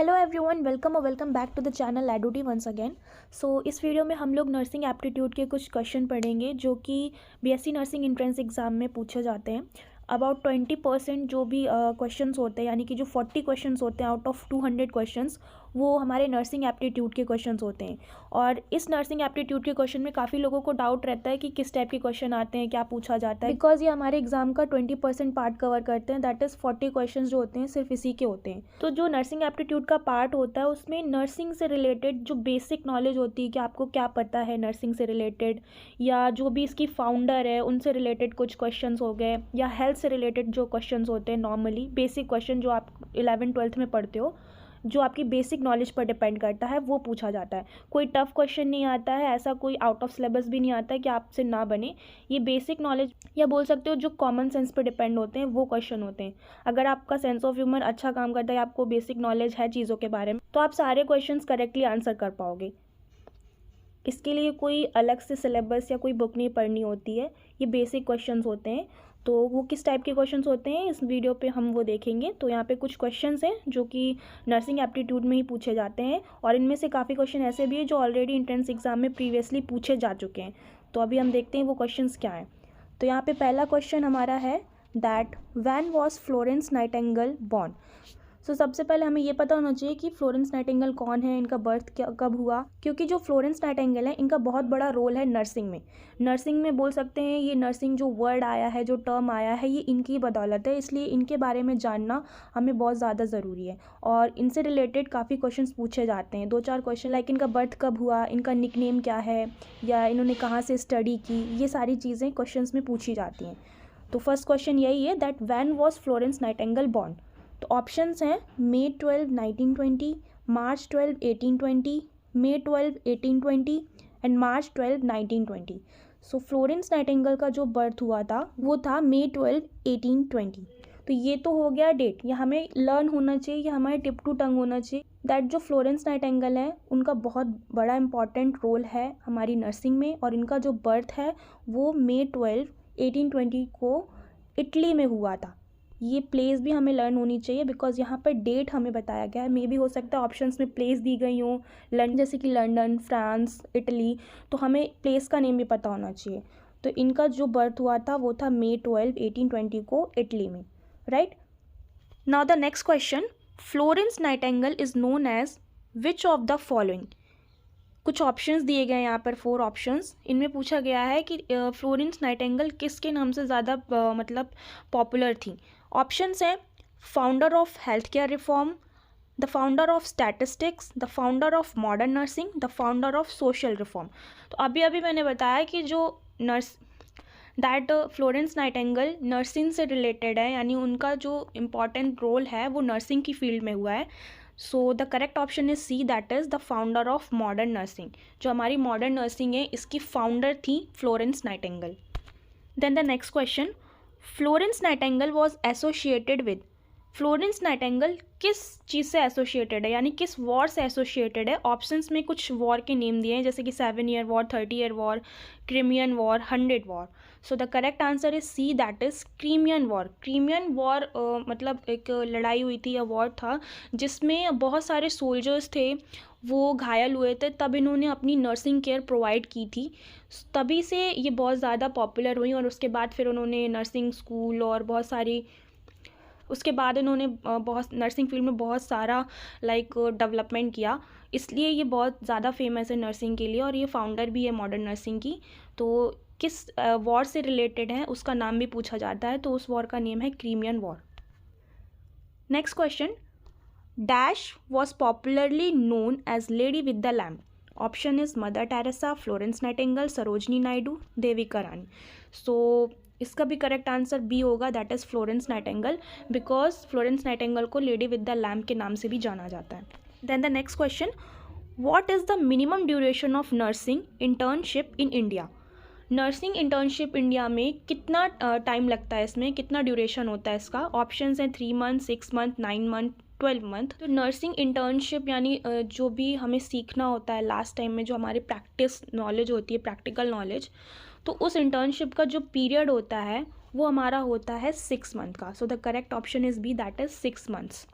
Hello everyone, welcome और welcome back to the channel एडूटी once again. So इस video में हम लोग नर्सिंग एप्टीट्यूड के कुछ क्वेश्चन पढ़ेंगे जो कि बीएससी नर्सिंग एंट्रेंस एग्ज़ाम में पूछे जाते हैं। अबाउट 20% जो भी क्वेश्चंस होते हैं, यानी कि जो 40 क्वेश्चंस होते हैं आउट ऑफ 200 क्वेश्चंस, वो हमारे नर्सिंग एप्टीट्यूड के क्वेश्चंस होते हैं। और इस नर्सिंग एप्टीट्यूड के क्वेश्चन में काफ़ी लोगों को डाउट रहता है कि किस टाइप के क्वेश्चन आते हैं, क्या पूछा जाता है, बिकॉज ये हमारे एग्जाम का 20% पार्ट कवर करते हैं। दैट इज़ 40 क्वेश्चन जो होते हैं सिर्फ इसी के होते हैं। तो जो नर्सिंग एप्टीट्यूड का पार्ट होता है उसमें नर्सिंग से रिलेटेड जो बेसिक नॉलेज होती है कि आपको क्या पता है नर्सिंग से रिलेटेड, या जो भी इसकी फाउंडर है उनसे रिलेटेड कुछ क्वेश्चंस हो गए, या हेल्थ से रिलेटेड जो क्वेश्चंस होते हैं नॉर्मली बेसिक क्वेश्चन जो आप 11th-12th में पढ़ते हो, जो आपकी बेसिक नॉलेज पर डिपेंड करता है, वो पूछा जाता है। कोई टफ क्वेश्चन नहीं आता है, ऐसा कोई आउट ऑफ सिलेबस भी नहीं आता है कि आपसे ना बने। ये बेसिक नॉलेज या बोल सकते हो जो कॉमन सेंस पर डिपेंड होते हैं वो क्वेश्चन होते हैं। अगर आपका सेंस ऑफ ह्यूमर अच्छा काम करता है, आपको बेसिक नॉलेज है चीज़ों के बारे में, तो आप सारे क्वेश्चन करेक्टली आंसर कर पाओगे। इसके लिए कोई अलग से सिलेबस या कोई बुक नहीं पढ़नी होती है, ये बेसिक क्वेश्चंस होते हैं। तो वो किस टाइप के क्वेश्चंस होते हैं इस वीडियो पे हम वो देखेंगे। तो यहाँ पे कुछ क्वेश्चंस हैं जो कि नर्सिंग एप्टीट्यूड में ही पूछे जाते हैं, और इनमें से काफ़ी क्वेश्चन ऐसे भी हैं जो ऑलरेडी एंट्रेंस एग्जाम में प्रीवियसली पूछे जा चुके हैं। तो अभी हम देखते हैं वो क्वेश्चंस क्या हैं। तो यहाँ पे पहला क्वेश्चन हमारा है that when was Florence Nightingale born. So सबसे पहले हमें ये पता होना चाहिए कि फ्लोरेंस नाइटिंगेल कौन है, इनका बर्थ क्या कब हुआ, क्योंकि जो फ्लोरेंस नाइटिंगेल है इनका बहुत बड़ा रोल है नर्सिंग में। नर्सिंग में बोल सकते हैं ये नर्सिंग जो वर्ड आया है, जो टर्म आया है, ये इनकी बदौलत है, इसलिए इनके बारे में जानना हमें बहुत ज़्यादा ज़रूरी है। और इनसे रिलेटेड काफ़ी क्वेश्चन पूछे जाते हैं, 2-4 क्वेश्चन लाइक इनका बर्थ कब हुआ, इनका निकनेम क्या है, या इन्होंने कहाँ से स्टडी की, ये सारी चीज़ें क्वेश्चन में पूछी जाती हैं। तो फर्स्ट क्वेश्चन यही है that when was Florence Nightingale born. तो ऑप्शंस हैं May 12, 1920, March 12, 1820, May 12, 1820 and March 12, 1920। So Florence Nightingale का जो बर्थ हुआ था वो था May 12, 1820। तो ये तो हो गया डेट, ये हमें लर्न होना चाहिए, ये हमारे टिप टू टंग होना चाहिए दैट जो फ्लोरेंस नाइटिंगेल है उनका बहुत बड़ा इंपॉर्टेंट रोल है हमारी नर्सिंग में, और इनका जो बर्थ है वो May 12, 1820 को इटली में हुआ था। ये प्लेस भी हमें लर्न होनी चाहिए बिकॉज यहाँ पर डेट हमें बताया गया है। मे भी हो सकता है ऑप्शंस में प्लेस दी गई हो लंदन, जैसे कि लंदन, फ्रांस, इटली, तो हमें प्लेस का नेम भी पता होना चाहिए। तो इनका जो बर्थ हुआ था वो था May 12, 1820 को इटली में, right. Now the next question, Florence Nightingale is known as which of the following. कुछ ऑप्शंस दिए गए हैं यहाँ पर, 4 ऑप्शंस। इनमें पूछा गया है कि फ्लोरेंस नाइटिंगेल किसके नाम से ज़्यादा मतलब पॉपुलर थी। ऑप्शंस हैं founder of health care reform, the founder of statistics, the founder of modern nursing, the founder of social reform. तो अभी अभी मैंने बताया कि जो दैट फ्लोरेंस नाइटिंगेल नर्सिंग से रिलेटेड है, यानी उनका जो इम्पॉर्टेंट रोल है वो नर्सिंग की फील्ड में हुआ है। So the correct option is C, that is the founder of modern nursing. जो हमारी मॉडर्न नर्सिंग है इसकी फाउंडर थी Florence Nightingale. Then the next question, Florence Nightingale was associated with. Florence Nightingale किस चीज़ से एसोसिएटेड है, यानी किस वॉर से एसोसिएटेड है। ऑप्शंस में कुछ वॉर के नेम दिए हैं जैसे कि 7 year war, 30 year war, Crimean war, 100 war. So the correct answer is C, that is Crimean war. Crimean war मतलब एक लड़ाई हुई थी या वॉर था जिसमें बहुत सारे सोल्जर्स थे, वो घायल हुए थे, तब इन्होंने अपनी नर्सिंग केयर प्रोवाइड की थी, तभी से ये बहुत ज़्यादा पॉपुलर हुई। और उसके बाद फिर उन्होंने नर्सिंग स्कूल और बहुत सारी, उसके बाद इन्होंने बहुत नर्सिंग फील्ड में बहुत सारा लाइक डेवलपमेंट किया, इसलिए ये बहुत ज़्यादा फेमस है नर्सिंग के लिए, और ये फाउंडर भी है मॉडर्न नर्सिंग की। तो किस वॉर से रिलेटेड है उसका नाम भी पूछा जाता है, तो उस वॉर का नेम है Crimean war. Next question, dash was popularly known as lady with the lamp. Option is Mother Teresa, Florence Nightingale, Sarojini Naidu, Devika Rani. So इसका भी करेक्ट आंसर बी होगा, that is Florence Nightingale, because Florence Nightingale को lady with the lamp के नाम से भी जाना जाता है। Then the next question, what is the minimum duration of nursing internship in India. Nursing internship India में कितना टाइम लगता है, इसमें कितना ड्यूरेशन होता है इसका। ऑप्शंस हैं 3 मंथ, 6 मंथ, 9 मंथ, 12 मंथ। तो नर्सिंग इंटर्नशिप यानी जो भी हमें सीखना होता है लास्ट टाइम में, जो हमारी प्रैक्टिस नॉलेज होती है, प्रैक्टिकल नॉलेज, तो उस इंटर्नशिप का जो पीरियड होता है वो हमारा होता है 6 मंथ का। So the correct option is B, that is 6 months.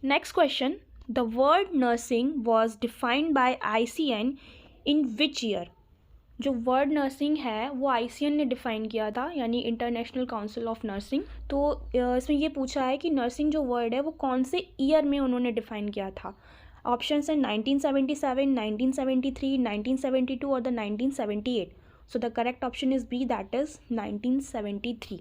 Next question, the word nursing was defined by ICN in which year? जो वर्ड नर्सिंग है वो ICN ने डिफ़ाइन किया था, यानी इंटरनेशनल काउंसिल ऑफ नर्सिंग। तो इसमें ये पूछा है कि नर्सिंग जो वर्ड है वो कौन से ईयर में उन्होंने डिफ़ाइन किया था। ऑप्शंस हैं 1977, 1973, 1972 और the 1978। So the correct option is B, that is 1973।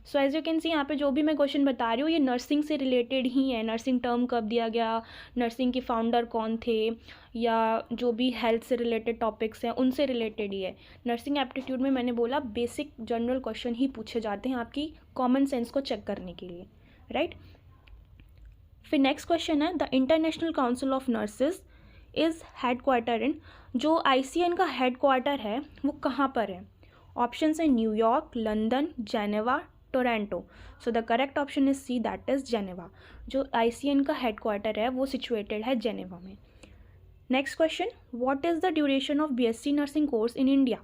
So as you can see यहाँ पे जो भी मैं क्वेश्चन बता रही हूँ ये नर्सिंग से रिलेटेड ही है। नर्सिंग टर्म कब दिया गया, नर्सिंग के फाउंडर कौन थे, या जो भी हेल्थ से रिलेटेड टॉपिक्स हैं उनसे रिलेटेड ही है। नर्सिंग एप्टीट्यूड में मैंने बोला बेसिक जनरल क्वेश्चन ही पूछे जाते हैं आपकी कॉमन सेंस को चेक करने के लिए, राइट। फिर नेक्स्ट क्वेश्चन है the international council of nurses is head quarter in? जो ICN का हेड क्वार्टर है वो कहाँ पर है? ऑप्शन है New York, London, Geneva, Toronto. So the correct option is C, that is Geneva. जो ICN का हेड क्वार्टर है वो सिचुएटेड है जेनेवा में। Next question, what is the duration of BSc nursing course in India?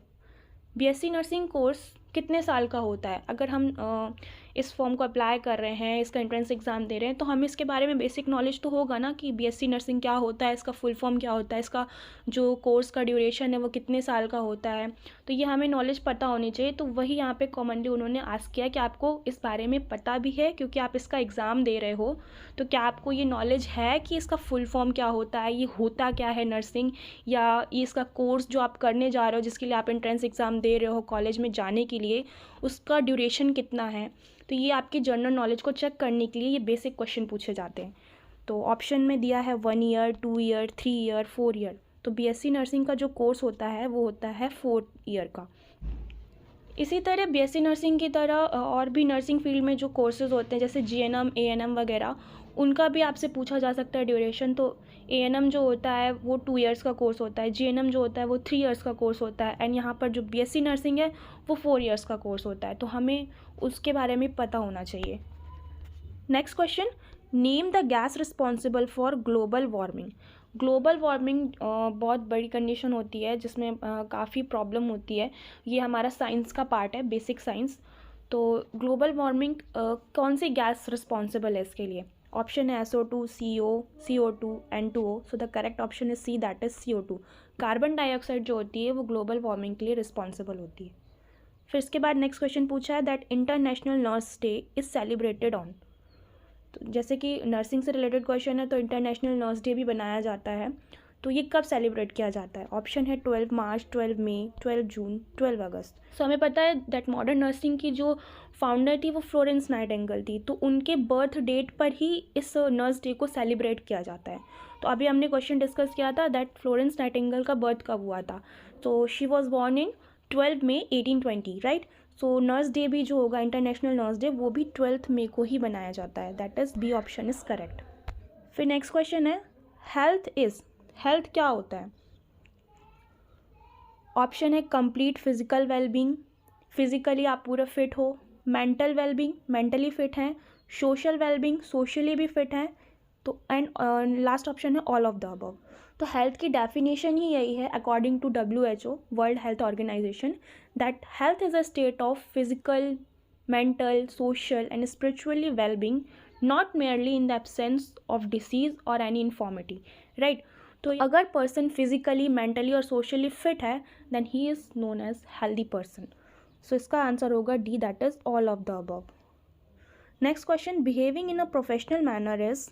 BSc nursing course कितने साल का होता है? अगर हम इस फॉर्म को अप्लाई कर रहे हैं, इसका एंट्रेंस एग्ज़ाम दे रहे हैं, तो हमें इसके बारे में बेसिक नॉलेज तो होगा ना कि BSc नर्सिंग क्या होता है, इसका फुल फॉर्म क्या होता है, इसका जो कोर्स का ड्यूरेशन है वो कितने साल का होता है। तो ये हमें नॉलेज पता होनी चाहिए। तो वही यहाँ पे कॉमनली उन्होंने आस्क किया कि आपको इस बारे में पता भी है, क्योंकि आप इसका एग्ज़ाम दे रहे हो, तो क्या आपको ये नॉलेज है कि इसका फुल फॉर्म क्या होता है, ये होता क्या है नर्सिंग, या ये इसका कोर्स जो आप करने जा रहे हो, जिसके लिए आप एंट्रेंस एग्ज़ाम दे रहे हो कॉलेज में जाने के लिए, उसका ड्यूरेशन कितना है। तो ये आपकी जनरल नॉलेज को चेक करने के लिए ये बेसिक क्वेश्चन पूछे जाते हैं। तो ऑप्शन में दिया है 1 ईयर, 2 ईयर, 3 ईयर, 4 ईयर। तो BSc नर्सिंग का जो कोर्स होता है वो होता है 4 ईयर का। इसी तरह BSc नर्सिंग की तरह और भी नर्सिंग फील्ड में जो कोर्सेज़ होते हैं जैसे GNM, ANM वगैरह, उनका भी आपसे पूछा जा सकता है ड्यूरेशन। तो ANM जो होता है वो 2 ईयर्स का कोर्स होता है, GNM जो होता है वो 3 ईयर्स का कोर्स होता है, एंड यहाँ पर जो BSc नर्सिंग है वो 4 ईयर्स का कोर्स होता है। तो हमें उसके बारे में पता होना चाहिए। Next question, name the gas responsible for global warming? Global warming बहुत बड़ी कंडीशन होती है जिसमें काफ़ी प्रॉब्लम होती है। ये हमारा साइंस का पार्ट है, बेसिक साइंस। तो ग्लोबल वार्मिंग कौन सी गैस रिस्पॉन्सिबल है इसके लिए? ऑप्शन है SO2, CO, CO2, N2O। So the correct option is C, that is CO2। Carbon dioxide जो होती है वो ग्लोबल वार्मिंग के लिए रिस्पॉन्सिबल होती है। फिर इसके बाद नेक्स्ट क्वेश्चन पूछा है that international nurse day is celebrated on? तो जैसे कि नर्सिंग से रिलेटेड क्वेश्चन है तो इंटरनेशनल नर्स डे भी बनाया जाता है। तो ये कब सेलिब्रेट किया जाता है? ऑप्शन है 12 मार्च, 12 मई, 12 जून, 12 अगस्त। सो हमें पता है दैट मॉडर्न नर्सिंग की जो फाउंडर थी वो फ्लोरेंस नाइटिंगेल थी, तो उनके बर्थ डेट पर ही इस नर्स डे को सेलिब्रेट किया जाता है। तो अभी हमने क्वेश्चन डिस्कस किया था दैट फ्लोरेंस नाइटिंगेल का बर्थ कब हुआ था। तो she was born in 12 May 1820, right. So nurse day भी जो होगा, इंटरनेशनल नर्स डे, वो भी 12 मई को ही बनाया जाता है। That is B option is correct. फिर नेक्स्ट क्वेश्चन है हेल्थ क्या होता है? ऑप्शन है कंप्लीट फिजिकल वेलबींग, फिजिकली आप पूरा फिट हो, मेंटल वेलबींग, मेंटली फिट हैं, सोशल वेलबींग, सोशली भी फिट हैं, तो एंड लास्ट ऑप्शन है ऑल ऑफ द अबव। तो हेल्थ की डेफिनेशन ही यही है according to WHO, World Health Organization, that health is a state of physical, mental, social and spiritually wellbeing, not merely in the absence of disease और any infirmity, right. तो अगर person physically, mentally और socially fit है then he is known as healthy person. So इसका answer होगा D, that is all of the above. Next question, behaving in a professional manner is?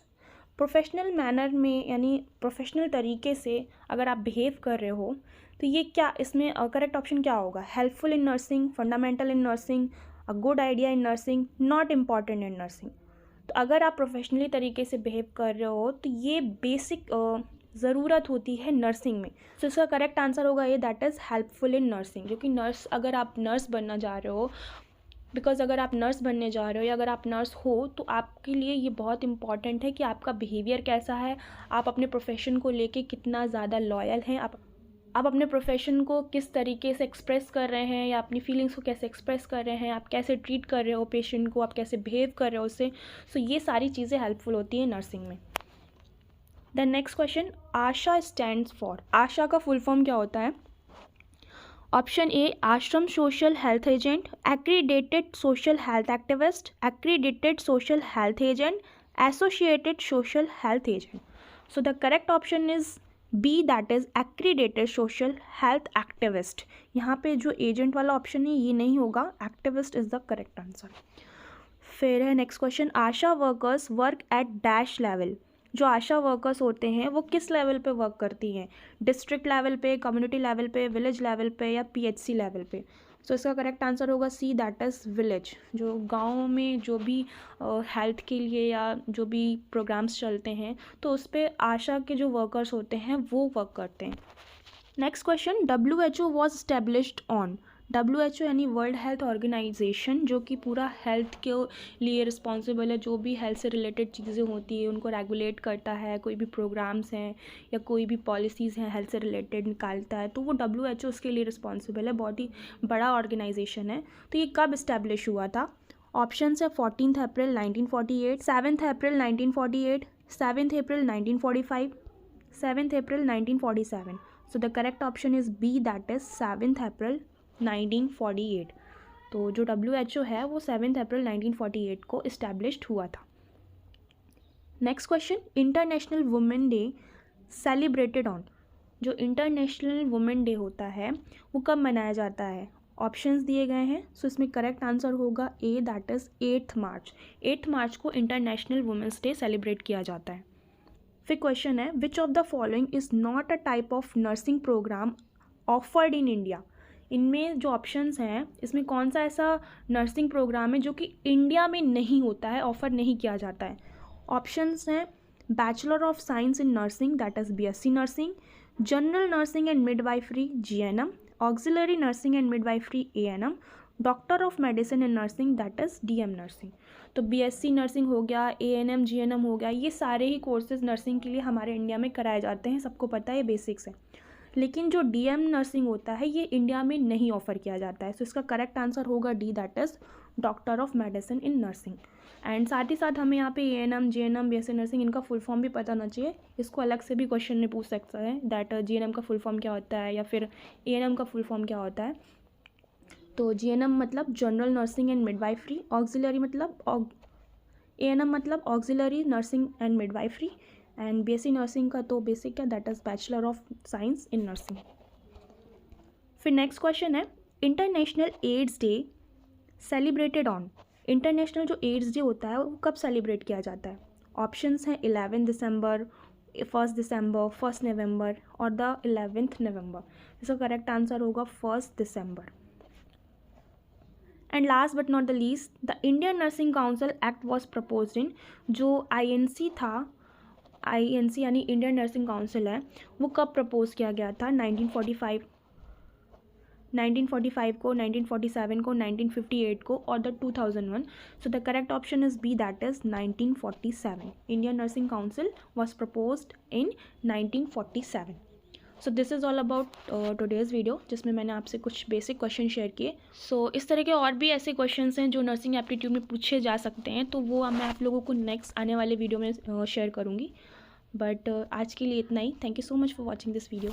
Professional manner में यानी professional तरीके से अगर आप बिहेव कर रहे हो तो ये क्या, इसमें करेक्ट ऑप्शन क्या होगा? Helpful in nursing, fundamental in nursing, a good idea in nursing, not important in nursing. तो अगर आप प्रोफेशनली तरीके से बिहेव कर रहे हो तो ये बेसिक ज़रूरत होती है नर्सिंग में। तो इसका करेक्ट आंसर होगा ये, that is helpful in nursing. क्योंकि अगर आप नर्स बनना जा रहे हो, बिकॉज अगर आप नर्स बनने जा रहे हो या अगर आप नर्स हो तो आपके लिए ये बहुत इंपॉर्टेंट है कि आपका बिहेवियर कैसा है, आप अपने प्रोफेशन को लेके कितना ज़्यादा लॉयल हैं, आप अपने प्रोफेशन को किस तरीके से एक्सप्रेस कर रहे हैं या अपनी फीलिंग्स को कैसे एक्सप्रेस कर रहे हैं, आप कैसे ट्रीट कर रहे हो पेशेंट को, आप कैसे बिहेव कर रहे हो उससे। सो ये सारी चीज़ें हेल्पफुल होती हैं नर्सिंग में। Then next question, ASHA stands for? ASHA का फुल फॉर्म क्या होता है? Option A ashram social health agent, accredited social health activist, accredited social health agent, associated social health agent. So the correct option is B, that is accredited social health activist. यहाँ पे जो agent वाला option है ये नहीं होगा, activist is the correct answer. फिर है next question, Asha workers work at dash level. जो आशा वर्कर्स होते हैं वो किस लेवल पे वर्क करती हैं, डिस्ट्रिक्ट लेवल पे, कम्युनिटी लेवल पे, विलेज लेवल पे या पीएचसी लेवल पे। सो इसका करेक्ट आंसर होगा सी, दैट इज़ विलेज। जो गाँव में जो भी हेल्थ के लिए या जो भी प्रोग्राम्स चलते हैं तो उस पर आशा के जो वर्कर्स होते हैं वो वर्क करते हैं। Next question, WHO was established on. WHO यानी वर्ल्ड हेल्थ ऑर्गेनाइजेशन, जो कि पूरा हेल्थ के लिए रिस्पॉन्सिबल है, जो भी हेल्थ से रिलेटेड चीज़ें होती है उनको रेगुलेट करता है, कोई भी प्रोग्राम्स हैं या कोई भी पॉलिसीज़ हैं हेल्थ से रिलेटेड निकालता है, तो वो WHO उसके लिए रिस्पॉन्सिबल है, बहुत ही बड़ा ऑर्गेनाइजेशन है। तो ये कब इस्टेब्लिश हुआ था? ऑप्शन है 14 April 1948, 7 April 1948, 7 April 1945, 7 April 1947। So the correct option is B, that is 7 April 1948। तो जो WHO है वो 7 अप्रैल 1948 को इस्टेब्लिश्ड हुआ था। Next question, international women day celebrated on. जो इंटरनेशनल वुमेन डे होता है वो कब मनाया जाता है? ऑप्शंस दिए गए हैं, सो इसमें करेक्ट आंसर होगा ए, दैट इज़ 8 मार्च। 8 मार्च को इंटरनेशनल वुमेंस डे सेलिब्रेट किया जाता है। फिर क्वेश्चन है, which of the following is not a type of nursing program offered in India. इनमें जो ऑप्शंस हैं इसमें कौन सा ऐसा नर्सिंग प्रोग्राम है जो कि इंडिया में नहीं होता है, ऑफ़र नहीं किया जाता है? ऑप्शंस हैं bachelor of science in nursing, that is BSc nursing, general nursing and midwifery GNM, auxiliary nursing and midwifery ANM, doctor of medicine in nursing, that is DM nursing. तो BSc नर्सिंग हो गया, ANM GNM हो गया, ये सारे ही courses nursing के लिए हमारे इंडिया में कराए जाते हैं, सबको पता है, ये बेसिक्स है। लेकिन जो DM नर्सिंग होता है ये इंडिया में नहीं ऑफ़र किया जाता है। सो इसका करेक्ट आंसर होगा D, that is doctor of medicine in nursing. And साथ ही साथ हमें यहाँ पे ANM GNM BSc नर्सिंग इनका फुल फॉर्म भी पता होना चाहिए, इसको अलग से भी क्वेश्चन में पूछ सकता है, दैट GNM का फुल फॉर्म क्या होता है या फिर ANM का फुल फॉर्म क्या होता है। तो GNM मतलब general nursing and midwifery, auxiliary मतलब ANM मतलब auxiliary nursing and midwifery, and BSc nursing का तो बेसिक है, that is bachelor of science in nursing. फिर नेक्स्ट क्वेश्चन है, international AIDS day celebrated on. International जो एड्स डे होता है वो कब सेलिब्रेट किया जाता है? ऑप्शंस हैं 11 दिसंबर, 1 दिसंबर, 1 नवंबर और द 11 नवंबर। इसका करेक्ट आंसर होगा 1 दिसंबर। And last but not the least, the Indian nursing Council Act was proposed in. जो INC था, INC यानी इंडियन नर्सिंग काउंसिल है, वो कब प्रपोज किया गया था? 1945 को, 1947 को, 1958 को और the 2001। So the correct option is B, that is 1947। Indian nursing council was proposed in 1947। So this is all about today's video, जिसमें मैंने आपसे कुछ बेसिक क्वेश्चन शेयर किए। सो इस तरह के और भी ऐसे क्वेश्चंस हैं जो नर्सिंग एप्टीट्यूड में पूछे जा सकते हैं, तो वो मैं आप लोगों को नेक्स्ट आने वाले वीडियो में शेयर करूँगी। बट आज के लिए इतना ही। Thank you so much for watching this video.